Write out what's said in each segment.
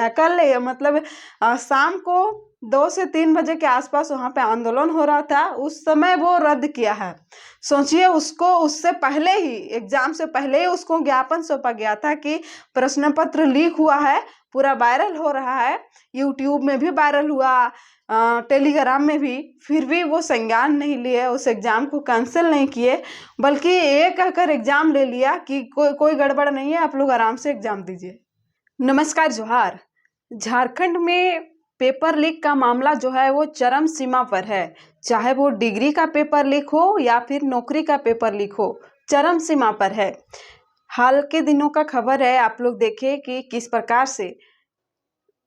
कल मतलब शाम को 2 से 3 बजे के आसपास वहाँ पे आंदोलन हो रहा था, उस समय वो रद्द किया है। सोचिए, उसको उससे पहले ही, एग्जाम से पहले ही उसको ज्ञापन सौंपा गया था कि प्रश्न पत्र लीक हुआ है, पूरा वायरल हो रहा है, यूट्यूब में भी वायरल हुआ, टेलीग्राम में भी। फिर भी वो संज्ञान नहीं लिए, उस एग्जाम को कैंसिल नहीं किए, बल्कि ये कहकर एग्जाम ले लिया कि कोई गड़बड़ नहीं है, आप लोग आराम से एग्जाम दीजिए। नमस्कार, जोहार। झारखंड में पेपर लीक का मामला जो है वो चरम सीमा पर है। चाहे वो डिग्री का पेपर लीक हो या फिर नौकरी का पेपर लीक हो, चरम सीमा पर है। हाल के दिनों का खबर है, आप लोग देखिए कि किस प्रकार से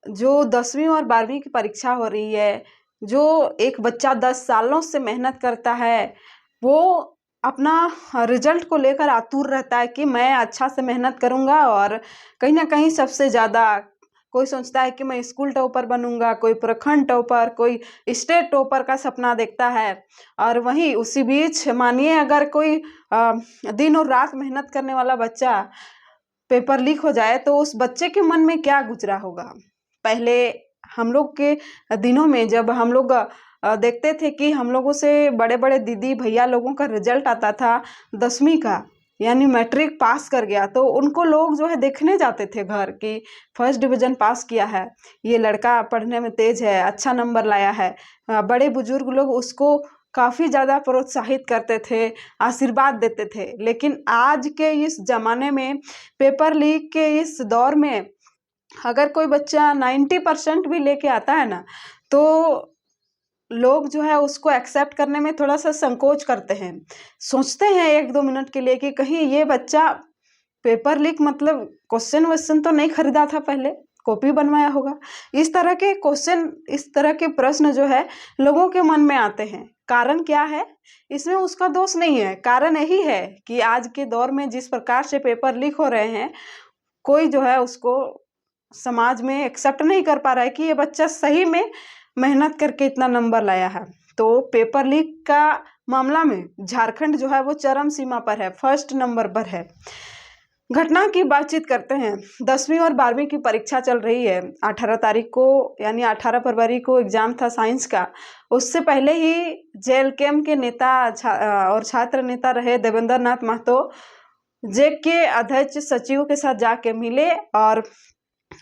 जो 10वीं और 12वीं की परीक्षा हो रही है, जो एक बच्चा 10 सालों से मेहनत करता है, वो अपना रिजल्ट को लेकर आतुर रहता है कि मैं अच्छा से मेहनत करूंगा, और कहीं ना कहीं सबसे ज़्यादा कोई सोचता है कि मैं स्कूल टॉपर बनूंगा, कोई प्रखंड टॉपर, कोई स्टेट टॉपर का सपना देखता है। और वहीं उसी बीच मानिए अगर कोई दिन और रात मेहनत करने वाला बच्चा पेपर लीक हो जाए तो उस बच्चे के मन में क्या गुजरा होगा। पहले हम लोग के दिनों में जब हम लोग देखते थे कि हम लोगों से बड़े बड़े दीदी भैया लोगों का रिजल्ट आता था 10वीं का, यानी मैट्रिक पास कर गया, तो उनको लोग जो है देखने जाते थे घर की, फर्स्ट डिवीजन पास किया है, ये लड़का पढ़ने में तेज है, अच्छा नंबर लाया है। बड़े बुजुर्ग लोग उसको काफ़ी ज़्यादा प्रोत्साहित करते थे, आशीर्वाद देते थे। लेकिन आज के इस ज़माने में, पेपर लीक के इस दौर में, अगर कोई बच्चा 90% भी लेके आता है ना, तो लोग जो है उसको एक्सेप्ट करने में थोड़ा सा संकोच करते हैं, सोचते हैं 1-2 मिनट के लिए कि कहीं ये बच्चा पेपर लीक मतलब क्वेश्चन वोश्चन तो नहीं खरीदा था, पहले कॉपी बनवाया होगा। इस तरह के क्वेश्चन, इस तरह के प्रश्न जो है लोगों के मन में आते हैं। कारण क्या है? इसमें उसका दोष नहीं है, कारण यही है कि आज के दौर में जिस प्रकार से पेपर लीक हो रहे हैं, कोई जो है उसको समाज में एक्सेप्ट नहीं कर पा रहा है कि ये बच्चा सही में मेहनत करके इतना नंबर लाया है। तो पेपर लीक का मामला में झारखंड जो है वो चरम सीमा पर है, फर्स्ट नंबर पर है। घटना की बातचीत करते हैं। 10वीं और 12वीं की परीक्षा चल रही है। 18 तारीख को, यानी 18 फरवरी को एग्जाम था साइंस का। उससे पहले ही जेएलकेएम के नेता और छात्र नेता रहे देवेंद्र नाथ महतो जेक के अध्यक्ष सचिव के साथ जाके मिले, और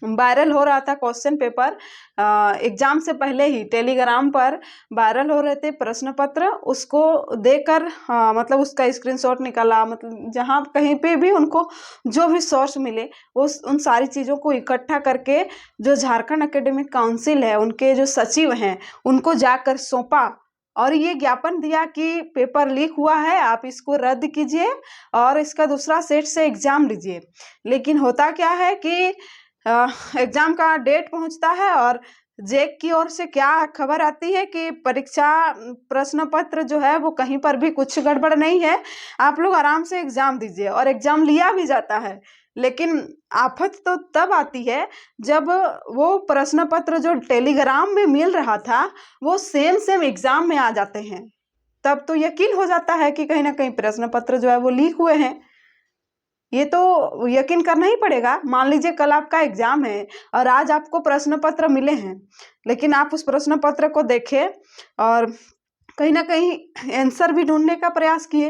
वायरल हो रहा था क्वेश्चन पेपर। एग्जाम से पहले ही टेलीग्राम पर वायरल हो रहे थे प्रश्न पत्र, उसको देकर मतलब उसका स्क्रीनशॉट निकाला, मतलब जहाँ कहीं पे भी उनको जो भी सोर्स मिले उन सारी चीज़ों को इकट्ठा करके जो झारखंड एकेडमिक काउंसिल है, उनके जो सचिव हैं, उनको जाकर सौंपा और ये ज्ञापन दिया कि पेपर लीक हुआ है, आप इसको रद्द कीजिए और इसका दूसरा सेट से एग्जाम लीजिए। लेकिन होता क्या है कि एग्जाम का डेट पहुंचता है और जेक की ओर से क्या खबर आती है कि परीक्षा प्रश्न पत्र जो है वो कहीं पर भी कुछ गड़बड़ नहीं है, आप लोग आराम से एग्जाम दीजिए, और एग्जाम लिया भी जाता है। लेकिन आफत तो तब आती है जब वो प्रश्न पत्र जो टेलीग्राम में मिल रहा था वो सेम एग्जाम में आ जाते हैं। तब तो यकीन हो जाता है कि कहीं ना कहीं प्रश्न पत्र जो है वो लीक हुए हैं। ये तो यकीन करना ही पड़ेगा। मान लीजिए कल आपका एग्जाम है और आज आपको प्रश्न पत्र मिले हैं, लेकिन आप उस प्रश्न पत्र को देखें और कहीं ना कहीं आंसर भी ढूंढने का प्रयास किए,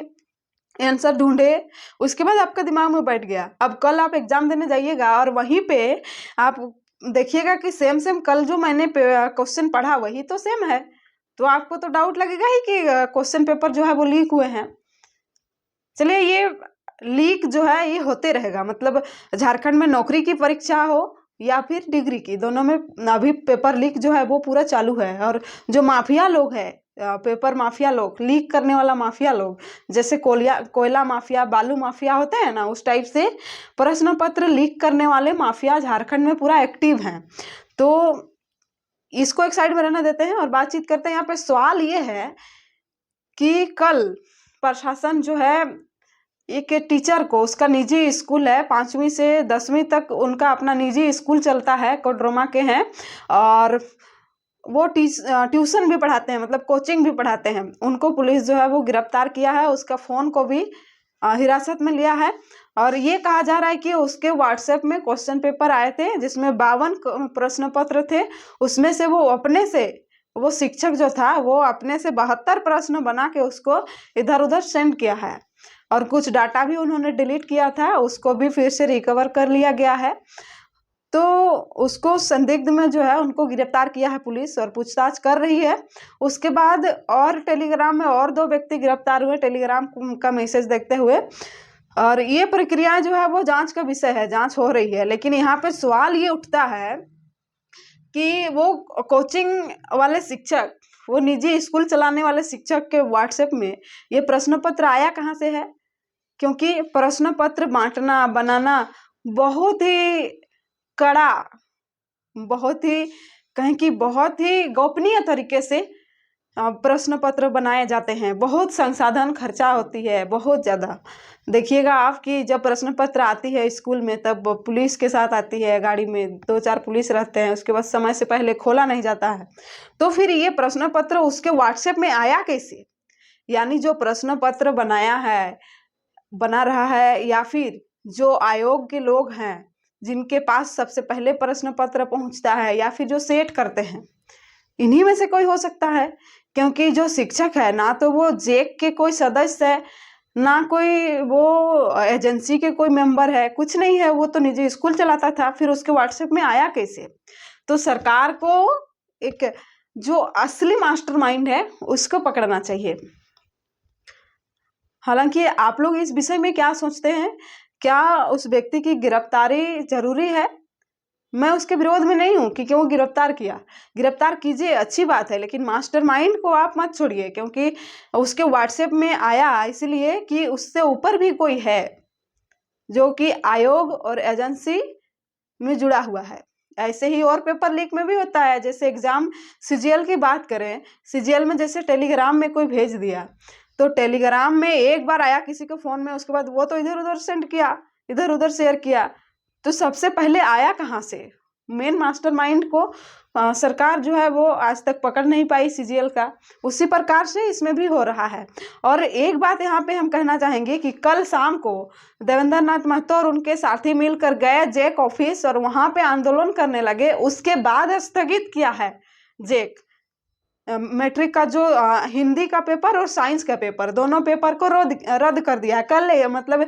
आंसर ढूंढे, उसके बाद आपका दिमाग में बैठ गया। अब कल आप एग्जाम देने जाइएगा और वहीं पे आप देखिएगा कि सेम कल जो मैंने क्वेश्चन पढ़ा वही तो सेम है, तो आपको तो डाउट लगेगा ही कि क्वेश्चन पेपर जो है वो लीक हुए हैं। चलिए, ये लीक जो है ये होते रहेगा, मतलब झारखंड में नौकरी की परीक्षा हो या फिर डिग्री की, दोनों में अभी पेपर लीक जो है वो पूरा चालू है। और जो माफिया लोग हैं, पेपर माफिया लोग, लीक करने वाला माफिया लोग, जैसे कोयला माफिया, बालू माफिया होते हैं ना, उस टाइप से प्रश्न पत्र लीक करने वाले माफिया झारखंड में पूरा एक्टिव हैं। तो इसको एक साइड में रहना देते हैं और बातचीत करते हैं। यहाँ पे सवाल ये है कि कल प्रशासन जो है एक टीचर को, उसका निजी स्कूल है, 5वीं से 10वीं तक उनका अपना निजी स्कूल चलता है, कोडरमा के हैं, और वो ट्यूशन भी पढ़ाते हैं, मतलब कोचिंग भी पढ़ाते हैं। उनको पुलिस जो है वो गिरफ्तार किया है, उसका फ़ोन को भी हिरासत में लिया है। और ये कहा जा रहा है कि उसके व्हाट्सएप में क्वेश्चन पेपर आए थे जिसमें 52 प्रश्न पत्र थे। उसमें से वो अपने से, वो शिक्षक जो था वो अपने से 72 प्रश्न बना के उसको इधर उधर सेंड किया है। और कुछ डाटा भी उन्होंने डिलीट किया था, उसको भी फिर से रिकवर कर लिया गया है। तो उसको संदिग्ध में जो है उनको गिरफ्तार किया है पुलिस और पूछताछ कर रही है। उसके बाद और टेलीग्राम में और 2 व्यक्ति गिरफ्तार हुए टेलीग्राम का मैसेज देखते हुए। और ये प्रक्रिया जो है वो जांच का विषय है, जांच हो रही है। लेकिन यहाँ पे सवाल ये उठता है कि वो कोचिंग वाले शिक्षक, वो निजी स्कूल चलाने वाले शिक्षक के व्हाट्सएप में ये प्रश्न पत्र आया कहाँ से है? क्योंकि प्रश्न पत्र बांटना बनाना बहुत ही कड़ा, बहुत ही कहें कि बहुत ही गोपनीय तरीके से प्रश्न पत्र बनाए जाते हैं। बहुत संसाधन खर्चा होती है, बहुत ज़्यादा। देखिएगा आप कि जब प्रश्न पत्र आती है स्कूल में तब पुलिस के साथ आती है, गाड़ी में 2-4 पुलिस रहते हैं, उसके बाद समय से पहले खोला नहीं जाता है। तो फिर ये प्रश्न पत्र उसके व्हाट्सएप में आया कैसे? यानी जो प्रश्न पत्र बना रहा है या फिर जो आयोग के लोग हैं जिनके पास सबसे पहले प्रश्न पत्र पहुंचता है या फिर जो सेट करते हैं, इन्हीं में से कोई हो सकता है। क्योंकि जो शिक्षक है ना तो वो जेक के कोई सदस्य है, ना कोई वो एजेंसी के कोई मेंबर है, कुछ नहीं है। वो तो निजी स्कूल चलाता था, फिर उसके व्हाट्सएप में आया कैसे? तो सरकार को एक जो असली मास्टरमाइंड है उसको पकड़ना चाहिए। हालांकि आप लोग इस विषय में क्या सोचते हैं? क्या उस व्यक्ति की गिरफ्तारी जरूरी है? मैं उसके विरोध में नहीं हूँ कि क्यों गिरफ्तार किया, गिरफ्तार कीजिए, अच्छी बात है। लेकिन मास्टरमाइंड को आप मत छोड़िए, क्योंकि उसके व्हाट्सएप में आया इसलिए कि उससे ऊपर भी कोई है जो कि आयोग और एजेंसी में जुड़ा हुआ है। ऐसे ही और पेपर लीक में भी होता है। जैसे एग्जाम सीजीएल की बात करें, सीजीएल में जैसे टेलीग्राम में कोई भेज दिया, तो टेलीग्राम में एक बार आया किसी के फोन में, उसके बाद वो तो इधर उधर सेंड किया, इधर उधर शेयर किया। तो सबसे पहले आया कहाँ से? मेन मास्टरमाइंड को सरकार जो है वो आज तक पकड़ नहीं पाई सीजीएल का। उसी प्रकार से इसमें भी हो रहा है। और एक बात यहाँ पे हम कहना चाहेंगे कि कल शाम को देवेंद्र नाथ महतो और उनके साथी मिलकर गए जेक ऑफिस और वहाँ पे आंदोलन करने लगे। उसके बाद स्थगित किया है जेक मैट्रिक का जो हिंदी का पेपर और साइंस का पेपर, दोनों पेपर को रद्द कर दिया है। कल मतलब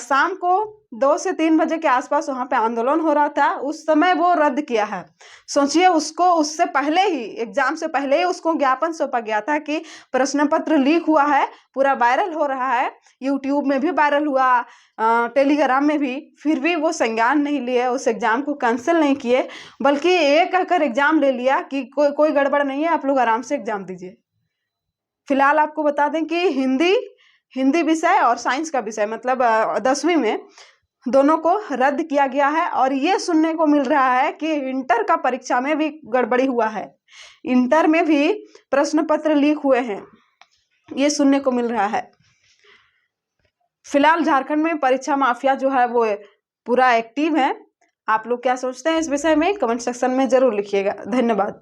शाम को 2 से 3 बजे के आसपास वहाँ पे आंदोलन हो रहा था, उस समय वो रद्द किया है। सोचिए, उसको उससे पहले ही, एग्जाम से पहले ही उसको ज्ञापन सौंपा गया था कि प्रश्न पत्र लीक हुआ है, पूरा वायरल हो रहा है, यूट्यूब में भी वायरल हुआ, टेलीग्राम में भी। फिर भी वो संज्ञान नहीं लिए, उस एग्जाम को कैंसिल नहीं किए, बल्कि ये कहकर एग्जाम ले लिया कि कोई गड़बड़ नहीं है, आप लोग आराम से एग्जाम दीजिए। फिलहाल आपको बता दें कि हिंदी विषय और साइंस का विषय मतलब 10वीं में दोनों को रद्द किया गया है। और ये सुनने को मिल रहा है कि इंटर का परीक्षा में भी गड़बड़ी हुआ है, इंटर में भी प्रश्न पत्र लीक हुए हैं, ये सुनने को मिल रहा है। फिलहाल झारखंड में परीक्षा माफिया जो है वो पूरा एक्टिव है। आप लोग क्या सोचते हैं इस विषय में? कमेंट सेक्शन में जरूर लिखिएगा। धन्यवाद।